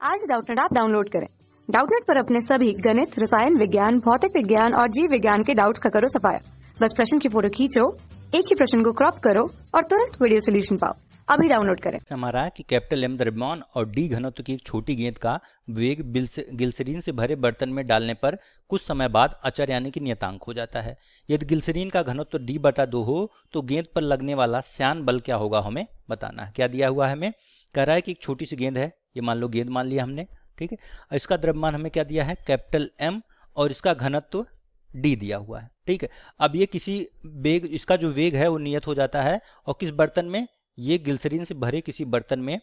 आज Doubtnut app download करें। Doubtnut पर अपने सभी गणित, रसायन विज्ञान, भौतिक विज्ञान और जीव विज्ञान के डाउट्स का करो सफाया। बस प्रश्न की फोटो खींचो, एक ही प्रश्न को क्रॉप करो और तुरंत वीडियो सोल्यूशन पाओ। अभी डाउनलोड करें। हमारा कि कैपिटल एम द्रव्यमान और डी घनत्व की एक छोटी गेंद का वेग ग्लिसरीन से भरे बर्तन में डालने पर कुछ समय बाद अचर यानी कि नियतांक हो जाता है। यदि ग्लिसरीन का घनत्व d/2 हो तो गेंद पर लगने वाला श्यान बल क्या होगा हमें बताना है। क्या दिया हुआ है हमें, कह रहा है कि एक छोटी सी गेंद है, ये मान लो गेंद मान लिया हमने, ठीक है। और इसका द्रव्यमान हमें क्या दिया है, कैपिटल एम, और इसका घनत्व डी दिया हुआ है, ठीक है। अब ये किसी वेग, इसका जो वेग है वो नियत हो जाता है और किस बर्तन में, ये ग्लिसरीन से भरे किसी बर्तन में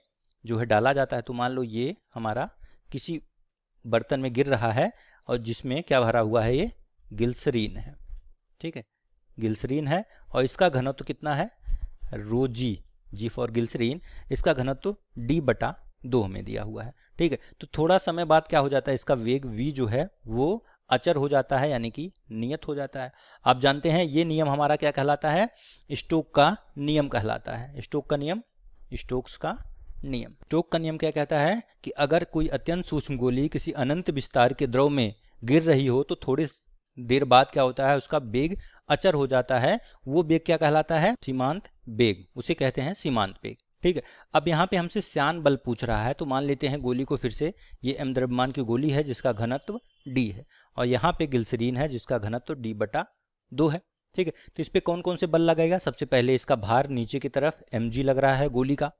जो है डाला जाता है। तो मान लो ये हमारा किसी बर्तन में गिर रहा है और जिसमें क्या भरा हुआ है, ये ग्लिसरीन है, ठीक है, ग्लिसरीन है। और इसका घनत्व कितना है, रो जी, जी फॉर ग्लिसरीन, इसका घनत्व d/2 में दिया हुआ है, ठीक है। तो थोड़ा समय बाद क्या हो जाता है, इसका वेग v जो है वो अचर हो जाता है यानी कि नियत हो जाता है। आप जानते हैं ये नियम हमारा क्या कहलाता है, स्टोक का नियम कहलाता है। स्टोक का नियम, स्टोक्स का नियम। स्टोक का नियम क्या कहता है कि अगर कोई अत्यंत सूक्ष्म गोली किसी अनंत विस्तार के द्रव में गिर रही हो तो थोड़ी देर बाद क्या होता है, उसका वेग अचर हो जाता है। वो वेग क्या कहलाता है, सीमांत वेग, उसे कहते हैं सीमांत वेग, ठीक है। अब यहाँ पे हमसे श्यान बल पूछ रहा है, तो मान लेते हैं गोली को फिर से, ये m द्रव्यमान की गोली है जिसका घनत्व d है और यहाँ पे ग्लिसरीन है जिसका घनत्व d/2 है, ठीक है। तो इस पे कौन कौन से बल लगेगा, सबसे पहले इसका भार नीचे की तरफ mg लग रहा है गोली का,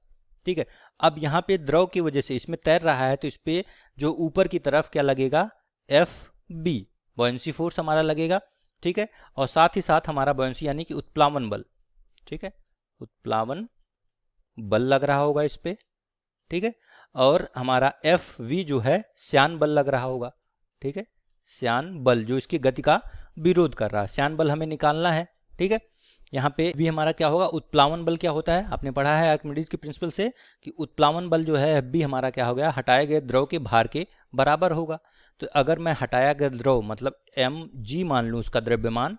ठीक है। अब यहाँ पे द्रव की वजह से इसमें तैर रहा है तो इस पे जो ऊपर की तरफ क्या लगेगा, Fb, बॉयंसी फोर्स हमारा लगेगा, ठीक है। और साथ ही साथ हमारा बॉयंसी यानी कि उत्प्लावन बल, ठीक है, उत्प्लावन बल लग रहा होगा इस पे, ठीक है। और हमारा Fv जो है श्यान बल लग रहा होगा, ठीक है, श्यान बल जो इसकी गति का विरोध कर रहा है, श्यान बल हमें निकालना है, ठीक है। यहाँ पे भी हमारा क्या होगा, उत्प्लावन बल क्या होता है, आपने पढ़ा है आर्किमिडीज के प्रिंसिपल से कि उत्प्लावन बल जो है Fb हमारा क्या हो गया, हटाए गए द्रव के भार के बराबर होगा। तो अगर मैं हटाया गया द्रव मतलब mg मान लूँ उसका द्रव्यमान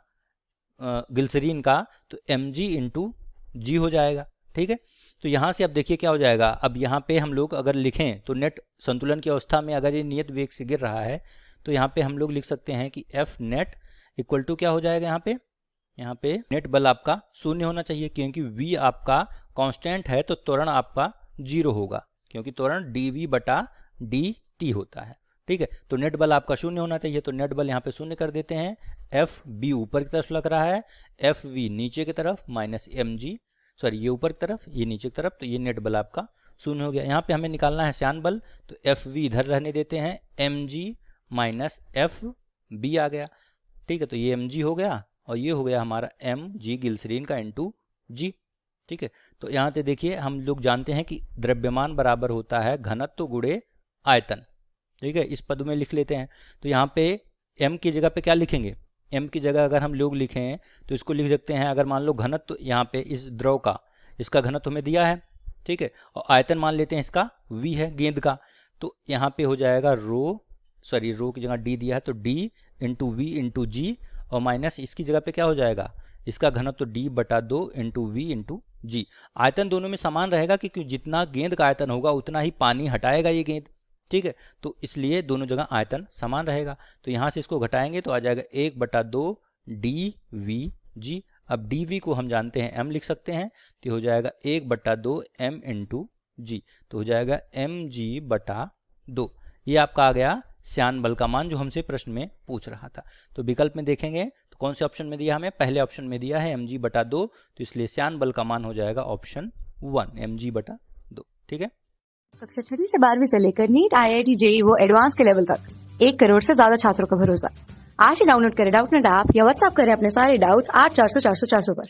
ग्लिसरीन का, तो mg × g हो जाएगा, ठीक है। तो यहाँ से अब देखिए क्या हो जाएगा, अब यहाँ पे हम लोग अगर लिखें तो नेट संतुलन की अवस्था में अगर ये नियत वेग से गिर रहा है तो यहाँ पे हम लोग लिख सकते हैं कि F नेट इक्वल टू क्या हो जाएगा, यहाँ पे नेट बल आपका 0 होना चाहिए क्योंकि v आपका कांस्टेंट है, तो त्वरण आपका 0 होगा क्योंकि त्वरण dv/dt होता है, ठीक है। तो नेट बल आपका 0 होना चाहिए, तो नेट बल यहाँ पे 0 कर देते हैं। Fb ऊपर की तरफ लग रहा है, Fv नीचे की तरफ माइनस mg, सॉरी ये ऊपर की तरफ ये नीचे की तरफ, तो ये नेट बल आपका 0 हो गया। यहाँ पे हमें निकालना है श्यान बल, तो Fv इधर रहने देते हैं, mg माइनस Fb आ गया, ठीक है। तो ये mg हो गया और ये हो गया हमारा mg ग्लिसरीन का × g, ठीक है। तो यहाँ से देखिए हम लोग जानते हैं कि द्रव्यमान बराबर होता है घनत्व गुणे आयतन, ठीक है। इस पद में लिख लेते हैं, तो यहाँ पे m की जगह पे क्या लिखेंगे, m की जगह अगर हम लोग लिखें तो इसको लिख सकते हैं, अगर मान लो घनत्व यहाँ पे इस द्रव का, इसका घनत्व हमें दिया है, ठीक है, और आयतन मान लेते हैं इसका v है गेंद का, तो यहाँ पे हो जाएगा रो की जगह d दिया है तो d × v × g, और माइनस इसकी जगह पे क्या हो जाएगा, इसका घनत्व d/2 × v × g। आयतन दोनों में समान रहेगा क्योंकि जितना गेंद का आयतन होगा उतना ही पानी हटाएगा ये गेंद, ठीक है। तो इसलिए दोनों जगह आयतन समान रहेगा। तो यहाँ से इसको घटाएंगे तो आ जाएगा 1/2 dvg। अब dv को हम जानते हैं m लिख सकते हैं, तो हो जाएगा 1/2 m × g, तो हो जाएगा mg/2। ये आपका आ गया श्यान बल का मान जो हमसे प्रश्न में पूछ रहा था। तो विकल्प में देखेंगे तो कौन से ऑप्शन में दिया, हमें पहले ऑप्शन में दिया है mg/2, तो इसलिए श्यान बल का मान हो जाएगा ऑप्शन 1 mg/2, ठीक है। कक्षा 6वीं से 12वीं से लेकर नीट, IIT, JEE वो एडवांस के लेवल तक 1 करोड़ से ज्यादा छात्रों का भरोसा। आज ही डाउनलोड करें डाउटनेट ऐप या व्हाट्सएप करें अपने सारे डाउट्स 8400 400 400 पर।